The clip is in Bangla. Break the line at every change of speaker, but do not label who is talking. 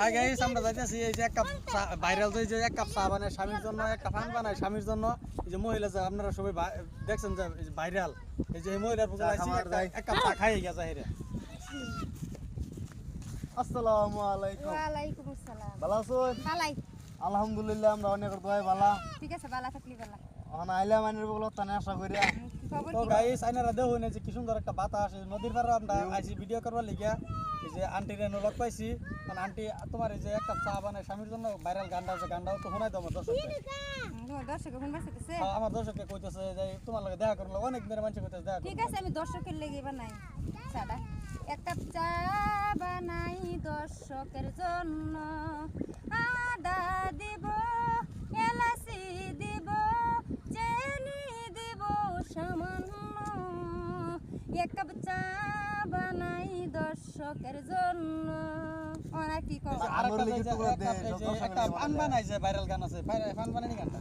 হাই গাইস, আমরা যাইতেছি এই যে এক কাপ ভাইরাল তো এই যে এক কাপ চা বানায় স্বামীর জন্য, একটা পান বানায় স্বামীর জন্য। এই যে মহিলা যে আপনারা সবাই দেখছেন যে ভাইরাল, এই যে মহিলার পুজো এক কাপ চা খাই গেছে হেরে।
আসসালামু আলাইকুম।
ওয়ালাইকুম আসসালাম।
ভালো আছেন?
ভালাই।
আলহামদুলিল্লাহ, আমরা অনেক দোয়াই ভালো।
ঠিক আছে, ভালো থাকলি ভালো।
এখন আইলাম আইনের বগল তানে আশা করি।
খবর
তো
কি?
গাইস আইনারা দেখুন এই যে কি সুন্দর একটা বাতাস, এই নদীর পাড়ে আমরা আইছি ভিডিও করবার লিগা। এই যে আন্টির এনে লগ পাইছি, কারণ আন্টি তোমার এই যে এক কাপ চা বানায় স্বামীর জন্য ভাইরাল গানটা আছে, গানটাও তো শোনাই দাও আমার দর্শককে।
দর্শক ফোন বাসতেছে।
আমার দর্শককে কইতেছে যে তোমার লগে দেখা করলো, অনেক দিনের মানুষ কইতেছে দেখা
ঠিক আছে, আমি দর্শকের লেগে বানাই চাটা। এক কাপ চা বানাই দর্শকের জন্য, আদা দিব, এলাচি দিব, চিনি দিব সামান্য। এক কাপ চা বানাই দর্শকের জন্য। আর কি কও?
আরেকটা যে একটা পান বানাই যে ভাইরাল গান আছে, পান বানানি গানটা